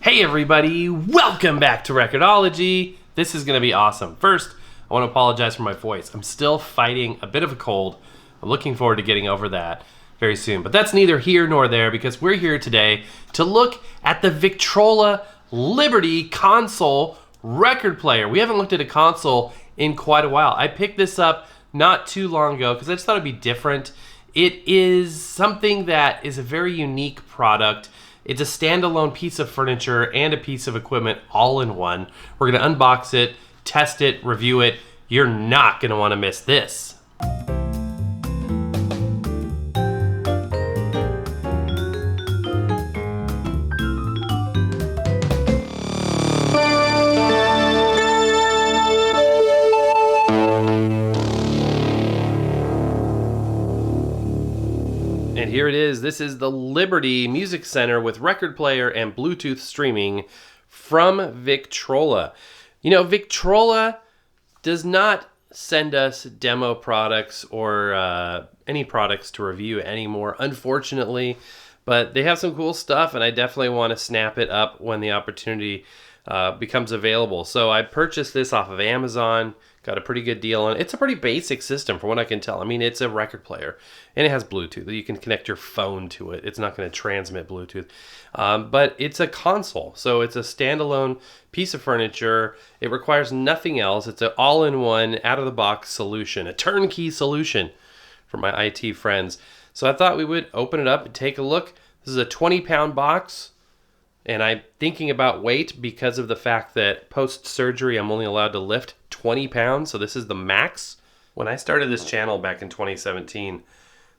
Hey everybody, welcome back to Record-ology. This is going to be awesome. First, I want to apologize for my voice. I'm still fighting a bit of a cold. I'm looking forward to getting over that very soon. But that's neither here nor there because we're here today to look at the Victrola Liberty console record player. We haven't looked at a console in quite a while. I picked this up not too long ago because I just thought it'd be different. It is something that is a very unique product. It's a standalone piece of furniture and a piece of equipment all in one. We're going to unbox it, test it, review it. You're not going to want to miss this. And here it is. This is the Liberty Music Center with record player and Bluetooth streaming from Victrola. You know, Victrola does not send us demo products or any products to review anymore, unfortunately. But they have some cool stuff, and I definitely want to snap it up when the opportunity becomes available. So I purchased this off of Amazon. Got a pretty good deal on it. It's a pretty basic system from what I can tell. I mean, it's a record player and it has Bluetooth. You can connect your phone to it. It's not going to transmit Bluetooth, but it's a console. So it's a standalone piece of furniture. It requires nothing else. It's an all-in-one, out-of-the-box solution, a turnkey solution for my IT friends. So I thought we would open it up and take a look. This is a 20-pound box. And I'm thinking about weight because of the fact that post-surgery I'm only allowed to lift 20 pounds, so this is the max. When I started this channel back in 2017,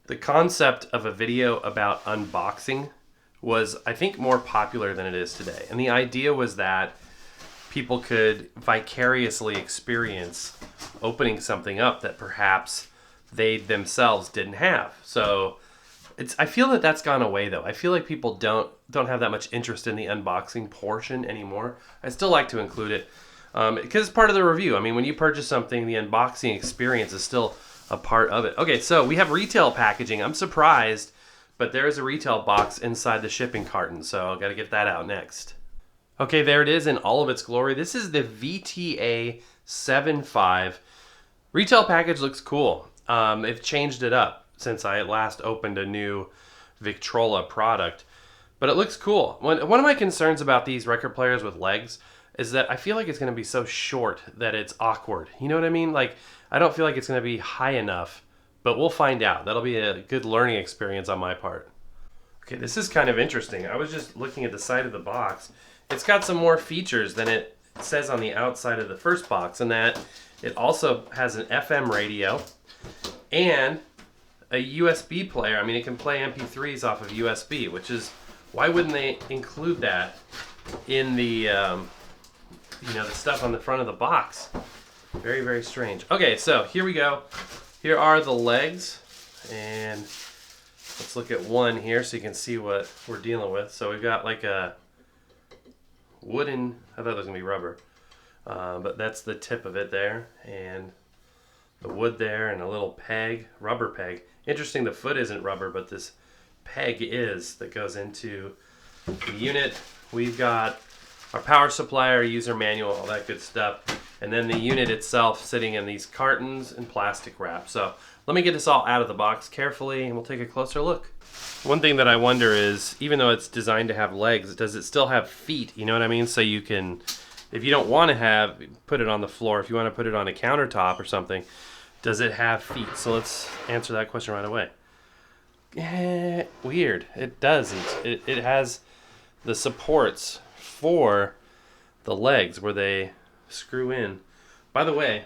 the concept of a video about unboxing was, I think, more popular than it is today. And the idea was that people could vicariously experience opening something up that perhaps they themselves didn't have. So I feel that that's gone away, though. I feel like people don't have that much interest in the unboxing portion anymore. I still like to include it because it's part of the review. I mean, when you purchase something, the unboxing experience is still a part of it. Okay, so we have retail packaging. I'm surprised, but there is a retail box inside the shipping carton, so I've got to get that out next. Okay, there it is in all of its glory. This is the VTA-75. Retail package looks cool. They've changed it up since I last opened a new Victrola product. But it looks cool. One of my concerns about these record players with legs is that I feel like it's going to be so short that it's awkward. You know what I mean? Like, I don't feel like it's going to be high enough, but we'll find out. That'll be a good learning experience on my part. Okay, this is kind of interesting. I was just looking at the side of the box. It's got some more features than it says on the outside of the first box, in that it also has an FM radio and a USB player. I mean, it can play MP3s off of USB, which is, why wouldn't they include that in the the stuff on the front of the box? Very, very strange. Okay, so here we go. Here are the legs, and let's look at one here so you can see what we're dealing with. So we've got like a wooden, I thought it was gonna be rubber, but that's the tip of it there, and the wood there, and a little peg, rubber peg. Interesting, the foot isn't rubber, but this peg is, that goes into the unit. We've got our power supply, our user manual, all that good stuff. And then the unit itself sitting in these cartons and plastic wrap. So let me get this all out of the box carefully and we'll take a closer look. One thing that I wonder is, even though it's designed to have legs, does it still have feet? You know what I mean? So you can, if you don't want to put it on the floor, if you want to put it on a countertop or something, does it have feet? So let's answer that question right away. Weird. It doesn't. It has the supports for the legs where they screw in. By the way,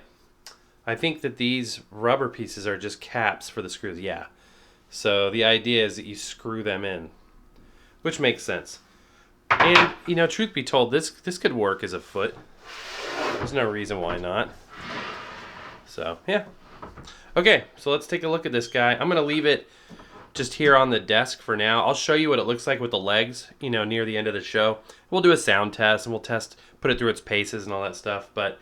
I think that these rubber pieces are just caps for the screws. Yeah. So the idea is that you screw them in, which makes sense. And, you know, truth be told, this could work as a foot. There's no reason why not. So, yeah. Okay, so let's take a look at this guy. I'm going to leave it just here on the desk for now. I'll show you what it looks like with the legs, you know, near the end of the show. We'll do a sound test and we'll put it through its paces and all that stuff. But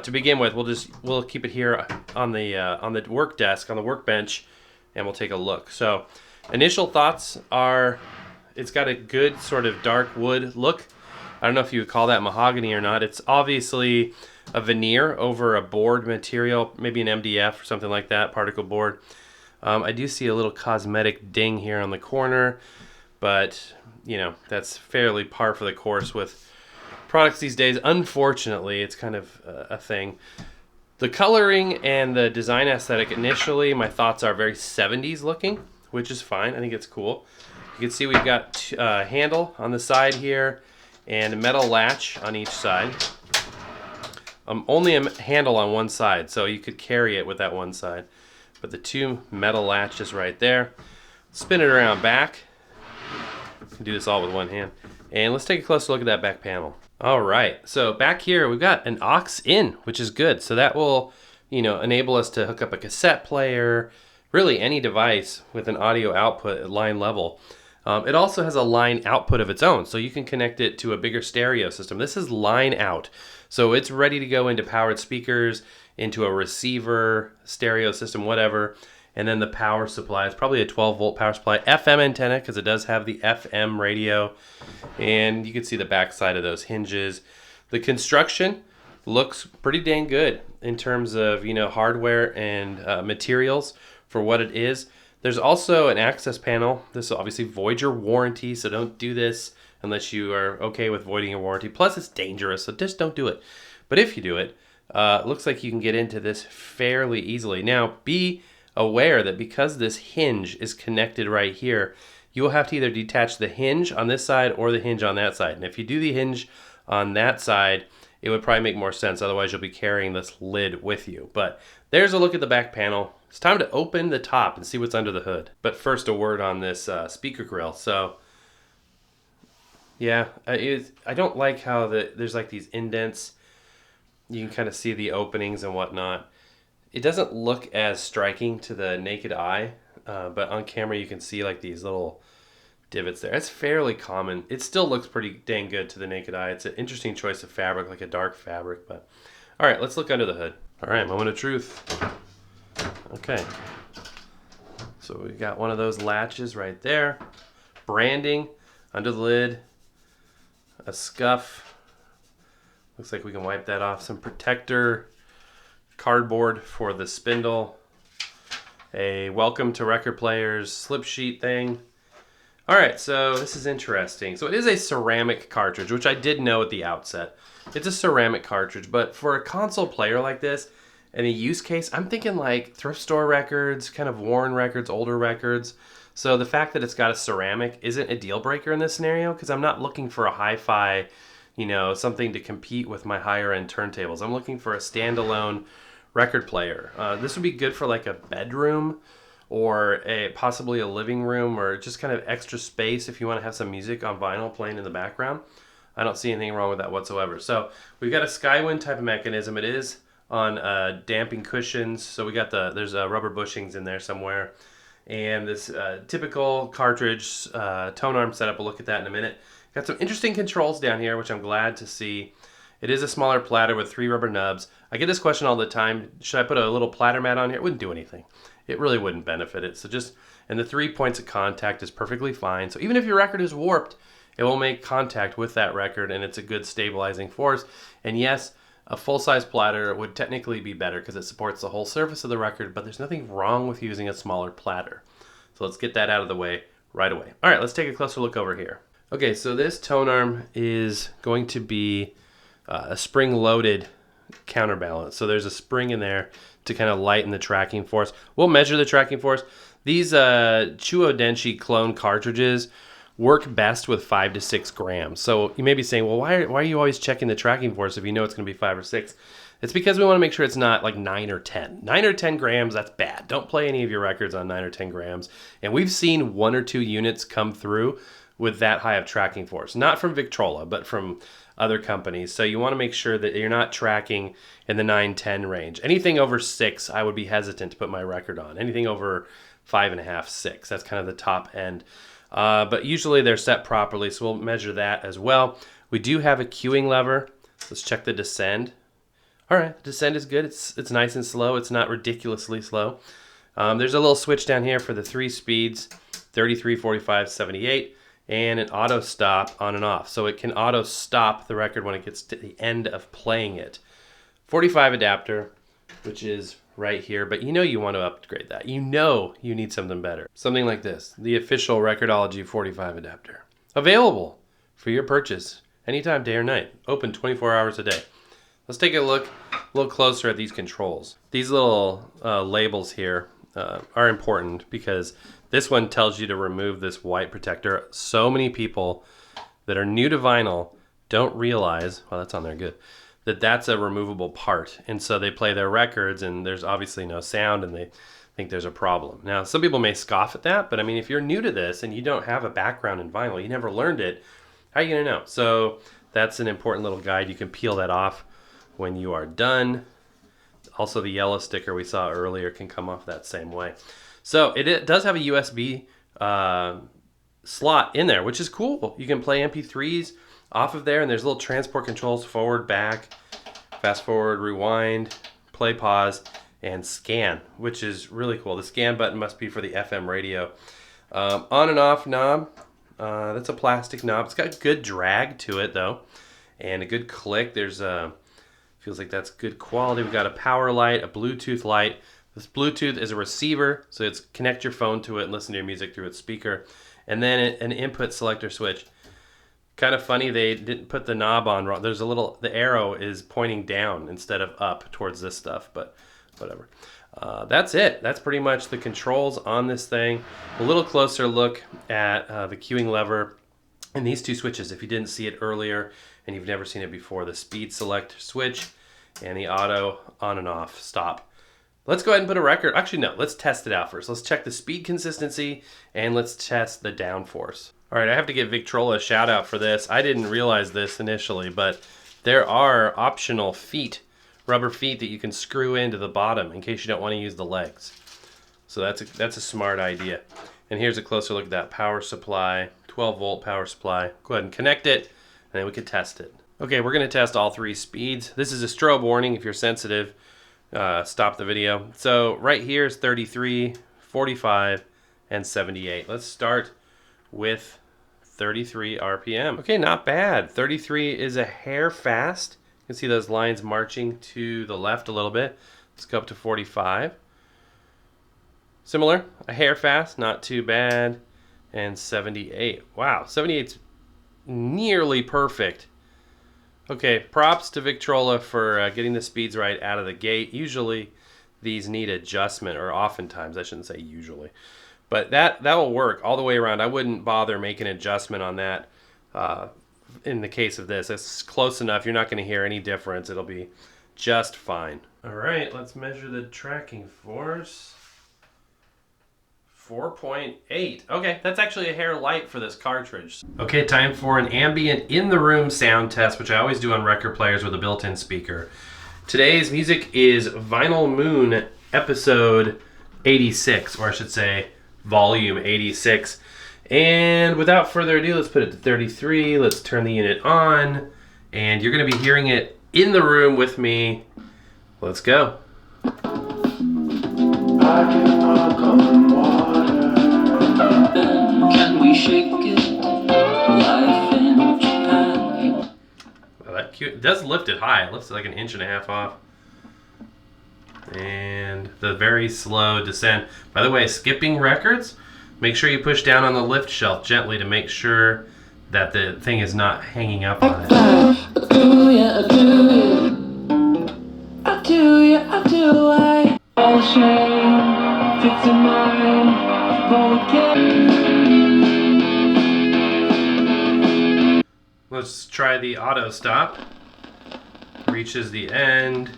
to begin with, we'll keep it here on the work desk, on the workbench, and we'll take a look. So, initial thoughts are It's got a good sort of dark wood look. I don't know if you would call that mahogany or not. It's obviously a veneer over a board material, maybe an MDF or something like that, particle board. I do see a little cosmetic ding here on the corner, but you know, that's fairly par for the course with products these days. Unfortunately, it's kind of a thing. The coloring and the design aesthetic, initially, my thoughts are very 70s looking, which is fine. I think it's cool. You can see we've got a handle on the side here and a metal latch on each side. Only a handle on one side, so you could carry it with that one side. But the two metal latches right there. Spin it around back. You can do this all with one hand. And let's take a closer look at that back panel. All right, so back here we've got an aux in, which is good. So that will, you know, enable us to hook up a cassette player, really any device with an audio output at line level. It also has a line output of its own, so you can connect it to a bigger stereo system. This is line out, so it's ready to go into powered speakers, into a receiver, stereo system, whatever. And then the power supply is probably a 12-volt power supply, FM antenna, because it does have the FM radio. And you can see the back side of those hinges. The construction looks pretty dang good in terms of, you know, hardware and materials for what it is. There's also an access panel. This will obviously void your warranty, so don't do this unless you are okay with voiding your warranty. Plus, it's dangerous, so just don't do it. But if you do it, it looks like you can get into this fairly easily. Now, be aware that because this hinge is connected right here, you will have to either detach the hinge on this side or the hinge on that side. And if you do the hinge on that side, it would probably make more sense. Otherwise, you'll be carrying this lid with you. But there's a look at the back panel. It's time to open the top and see what's under the hood. But first, a word on this speaker grill. So, yeah, I don't like how there's like these indents. You can kind of see the openings and whatnot. It doesn't look as striking to the naked eye, but on camera you can see like these little divots there. It's fairly common. It still looks pretty dang good to the naked eye. It's an interesting choice of fabric, like a dark fabric. But all right, let's look under the hood. All right, moment of truth. Okay, so we got one of those latches right there. Branding under the lid. A scuff. Looks like we can wipe that off. Some protector. Cardboard for the spindle, a welcome to record players slip sheet thing. All right, so this is interesting. So it is a ceramic cartridge, which I did know at the outset. It's a ceramic cartridge, but for a console player like this, and a use case, I'm thinking like thrift store records, kind of worn records, older records. So the fact that it's got a ceramic isn't a deal breaker in this scenario, because I'm not looking for a hi-fi, you know, something to compete with my higher end turntables. I'm looking for a standalone record player. This would be good for like a bedroom or possibly a living room, or just kind of extra space if you want to have some music on vinyl playing in the background. I don't see anything wrong with that whatsoever. So we've got a Skywind type of mechanism. It is on damping cushions. So we got there's rubber bushings in there somewhere. And this typical cartridge tone arm setup. We'll look at that in a minute. Got some interesting controls down here, which I'm glad to see. It is a smaller platter with 3 rubber nubs. I get this question all the time. Should I put a little platter mat on here? It wouldn't do anything. It really wouldn't benefit it. So and the 3 points of contact is perfectly fine. So even if your record is warped, it will make contact with that record, and it's a good stabilizing force. And yes, a full-size platter would technically be better because it supports the whole surface of the record, but there's nothing wrong with using a smaller platter. So let's get that out of the way right away. All right, let's take a closer look over here. Okay, so this tone arm is going to be a spring-loaded counterbalance. So there's a spring in there to kind of lighten the tracking force. We'll measure the tracking force. These Chuo Denshi clone cartridges work best with 5 to 6 grams. So you may be saying, well, why are you always checking the tracking force if you know it's going to be 5 or 6? It's because we want to make sure it's not like 9 or 10. 9 or 10 grams, that's bad. Don't play any of your records on 9 or 10 grams. And we've seen 1 or 2 units come through with that high of tracking force. Not from Victrola, but from other companies. So you want to make sure that you're not tracking in the 9-10 range. Anything over 6, I would be hesitant to put my record on. Anything over 5.5, 6, that's kind of the top end. But usually they're set properly, so we'll measure that as well. We do have a cueing lever. Let's check the descend. All right, the descend is good. It's nice and slow. It's not ridiculously slow. There's a little switch down here for the 3 speeds, 33, 45, 78. and an auto stop on and off. So it can auto stop the record when it gets to the end of playing it. 45 adapter, which is right here, but you know you want to upgrade that. You know you need something better. Something like this, the official Record-ology 45 adapter. Available for your purchase anytime, day or night. Open 24 hours a day. Let's take a look a little closer at these controls. These little labels here are important because this one tells you to remove this white protector. So many people that are new to vinyl don't realize, well, that's on there, good, that that's a removable part. And so they play their records and there's obviously no sound and they think there's a problem. Now, some people may scoff at that, but I mean, if you're new to this and you don't have a background in vinyl, you never learned it, how are you gonna know? So that's an important little guide. You can peel that off when you are done. Also, the yellow sticker we saw earlier can come off that same way. So it does have a USB slot in there, which is cool. You can play MP3s off of there, and there's little transport controls, forward, back, fast forward, rewind, play, pause, and scan, which is really cool. The scan button must be for the FM radio. On and off knob, that's a plastic knob. It's got good drag to it though, and a good click. There's feels like that's good quality. We've got a power light, a Bluetooth light. This Bluetooth is a receiver, so it's connect your phone to it and listen to your music through its speaker. And then an input selector switch. Kind of funny they didn't put the knob on wrong. There's a little, the arrow is pointing down instead of up towards this stuff, but whatever. That's it. That's pretty much the controls on this thing. A little closer look at the queuing lever and these two switches. If you didn't see it earlier and you've never seen it before, the speed select switch and the auto on and off stop. Let's go ahead and put a record. Actually, no, let's test it out first. Let's check the speed consistency and let's test the downforce. All right, I have to give Victrola a shout out for this. I didn't realize this initially, but there are optional feet, rubber feet that you can screw into the bottom in case you don't want to use the legs. So that's a smart idea. And here's a closer look at that power supply, 12 volt power supply. Go ahead and connect it, and then we can test it. Okay, we're gonna test all three speeds. This is a strobe warning. If you're sensitive, stop the video. So right here is 33, 45, and 78. Let's start with 33 RPM. Okay, not bad. 33 is a hair fast. You can see those lines marching to the left a little bit. Let's go up to 45. Similar, a hair fast, not too bad. And 78. Wow, 78's nearly perfect. Okay, props to Victrola for getting the speeds right out of the gate. Usually these need adjustment, or oftentimes, I shouldn't say usually. But that will work all the way around. I wouldn't bother making an adjustment on that in the case of this. It's close enough. You're not going to hear any difference. It'll be just fine. All right, let's measure the tracking force. 4.8. Okay, that's actually a hair light for this cartridge. Okay, time for an ambient in-the-room sound test, which I always do on record players with a built-in speaker. Today's music is Vinyl Moon episode 86, or I should say volume 86. And without further ado, let's put it to 33. Let's turn the unit on, and you're going to be hearing it in the room with me. Let's go. Can we shake it? Life in Japan. Well, that cute. It does lift it high. It lifts it like 1.5 inches off. And the very slow descent. By the way, skipping records, make sure you push down on the lift shelf gently to make sure that the thing is not hanging up on it. I do, yeah, I do. I do, yeah, I do. All shame fits in my Let's try the auto stop. Reaches the end,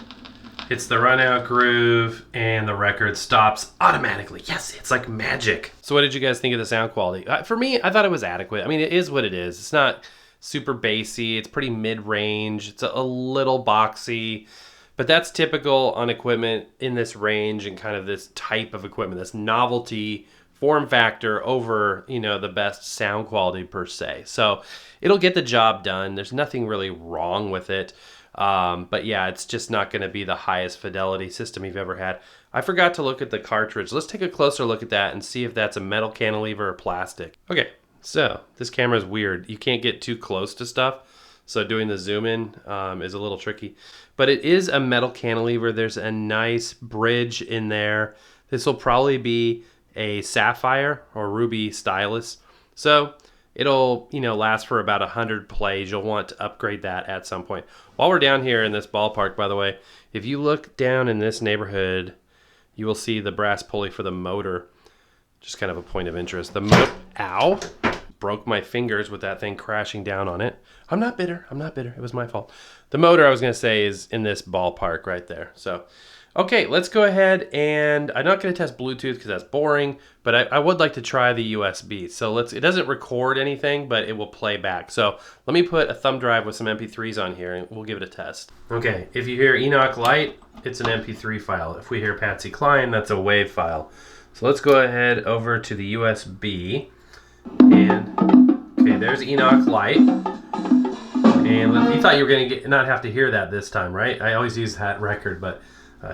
hits the run out groove, and the record stops automatically. Yes, it's like magic. So what did you guys think of the sound quality? For me, I thought it was adequate. I mean, it is what it is. It's not super bassy. It's pretty mid-range. It's a little boxy. But that's typical on equipment in this range and kind of this type of equipment, this novelty form factor over, you know, the best sound quality per se. So it'll get the job done. There's nothing really wrong with it. But yeah, it's just not going to be the highest fidelity system you've ever had. I forgot to look at the cartridge. Let's take a closer look at that and see if that's a metal cantilever or plastic. Okay, So this camera is weird. You can't get too close to stuff. So doing the zoom in is a little tricky. But it is a metal cantilever. There's a nice bridge in there. This will probably be a sapphire or ruby stylus. So it'll, last for about 100 plays. You'll want to upgrade that at some point. While we're down here in this ballpark, by the way, if you look down in this neighborhood, you will see the brass pulley for the motor. Just kind of a point of interest. Ow! Broke my fingers with that thing crashing down on it. I'm not bitter. It was my fault. The motor, I was going to say, is in this ballpark right there. So, okay, let's go ahead and I'm not going to test Bluetooth because that's boring, but I would like to try the USB. So it doesn't record anything, but it will play back. So let me put a thumb drive with some MP3s on here and we'll give it a test. Okay, if you hear Enoch Light, it's an MP3 file. If we hear Patsy Cline, that's a WAV file. So let's go ahead over to the USB. And okay, there's Enoch Light. And you thought you were going to not have to hear that this time, right? I always use that record, but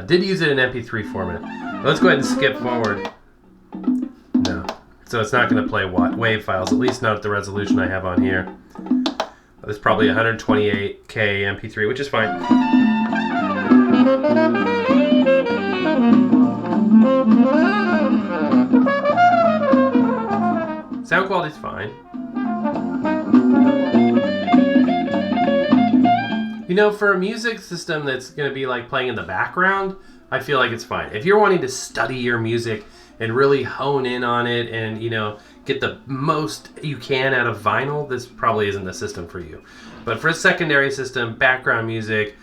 did use it in MP3 format. Let's go ahead and skip forward. No. So it's not going to play WAV files, at least not at the resolution I have on here. It's probably 128K MP3, which is fine. Sound quality's fine. For a music system that's going to be like playing in the background, I feel like it's fine. If you're wanting to study your music and really hone in on it and, get the most you can out of vinyl, this probably isn't the system for you. But for a secondary system, background music,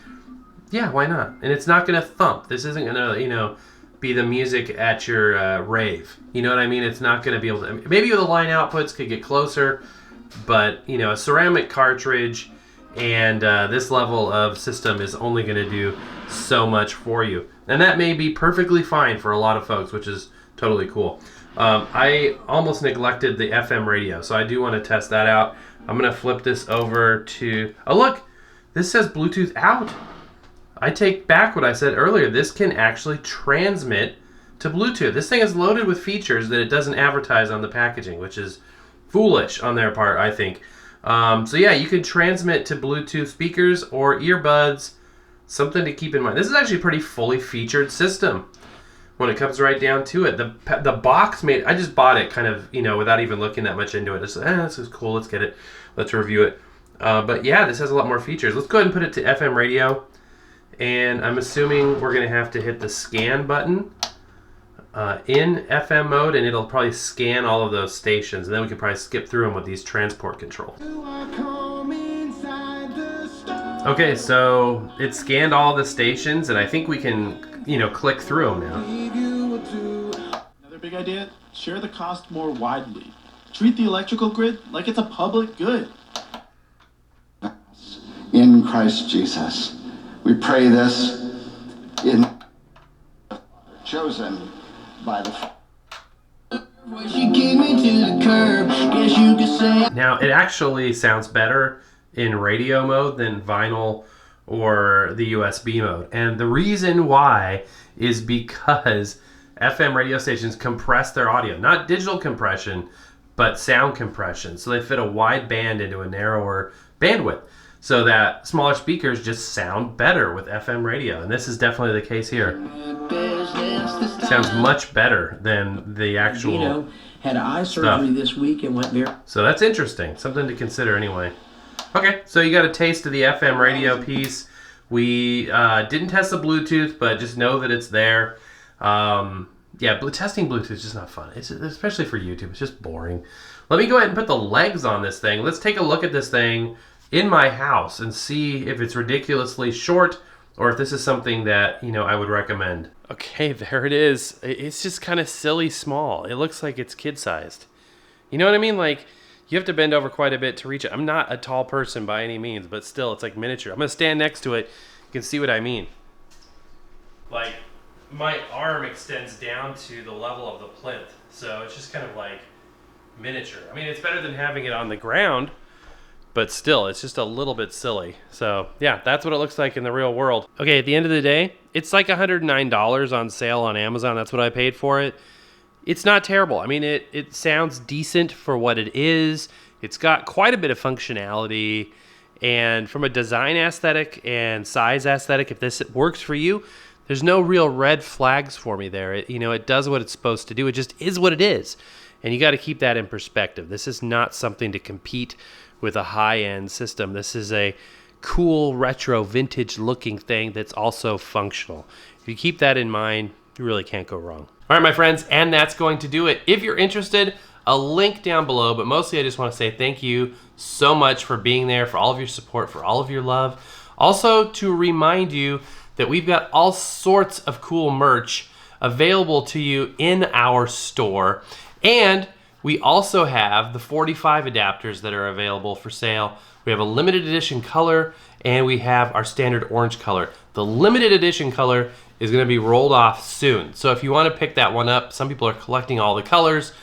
yeah, why not? And it's not going to thump. This isn't going to, be the music at your rave. You know what I mean? It's not going to be able to... Maybe the line outputs could get closer, but, a ceramic cartridge and this level of system is only going to do so much for you. And that may be perfectly fine for a lot of folks, which is totally cool. I almost neglected the FM radio, so I do want to test that out. I'm going to flip this over to... Oh, look! This says Bluetooth out. I take back what I said earlier. This can actually transmit to Bluetooth. This thing is loaded with features that it doesn't advertise on the packaging, which is foolish on their part, I think. So yeah, you can transmit to Bluetooth speakers or earbuds. Something to keep in mind. This is actually a pretty fully featured system when it comes right down to it. The box made... I just bought it kind of, without even looking that much into it. Just, this is cool. Let's get it. Let's review it. But yeah, this has a lot more features. Let's go ahead and put it to FM radio. And I'm assuming we're going to have to hit the scan button in FM mode, and it'll probably scan all of those stations. And then we can probably skip through them with these transport controls. Okay, so it scanned all the stations, and I think we can, click through them now. Another big idea, share the cost more widely. Treat the electrical grid like it's a public good. In Christ Jesus. We pray this in chosen by the... Now, it actually sounds better in radio mode than vinyl or the USB mode. And the reason why is because FM radio stations compress their audio. Not digital compression, but sound compression. So they fit a wide band into a narrower bandwidth, so that smaller speakers just sound better with FM radio. And this is definitely the case here. Sounds much better than the actual had eye surgery this week and went there. So that's interesting. Something to consider anyway. Okay, so you got a taste of the FM radio piece. We didn't test the Bluetooth, but just know that it's there. Testing Bluetooth is just not fun. It's, especially for YouTube. It's just boring. Let me go ahead and put the legs on this thing. Let's take a look at this thing in my house and see if it's ridiculously short or if this is something that, I would recommend. Okay, there it is. It's just kind of silly small. It looks like it's kid-sized. You know what I mean? Like, you have to bend over quite a bit to reach it. I'm not a tall person by any means, but still, it's like miniature. I'm going to stand next to it. You can see what I mean. Like, my arm extends down to the level of the plinth. So it's just kind of like miniature. I mean, it's better than having it on the ground, but still, it's just a little bit silly. So yeah, that's what it looks like in the real world. Okay, at the end of the day, it's like $109 on sale on Amazon. That's what I paid for it. it's not terrible. I mean, it sounds decent for what it is. It's got quite a bit of functionality. And from a design aesthetic and size aesthetic, if this works for you, there's no real red flags for me there. It does what it's supposed to do. It just is what it is. And you got to keep that in perspective. This is not something to compete with a high-end system. This is a cool, retro, vintage-looking thing that's also functional. If you keep that in mind, you really can't go wrong. All right, my friends, and that's going to do it. If you're interested, a link down below, but mostly I just want to say thank you so much for being there, for all of your support, for all of your love. Also, to remind you that we've got all sorts of cool merch available to you in our store. And we also have the 45 adapters that are available for sale. We have a limited edition color, and we have our standard orange color. The limited edition color is going to be rolled off soon. So if you want to pick that one up, some people are collecting all the colors.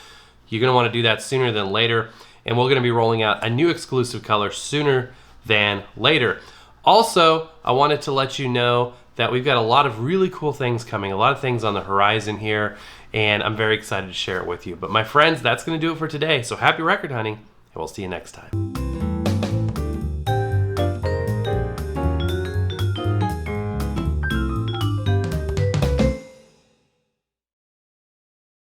You're going to want to do that sooner than later. And we're going to be rolling out a new exclusive color sooner than later. Also, I wanted to let you know that we've got a lot of really cool things coming, a lot of things on the horizon here, and I'm very excited to share it with you. But my friends, that's going to do it for today. So happy record hunting, and we'll see you next time.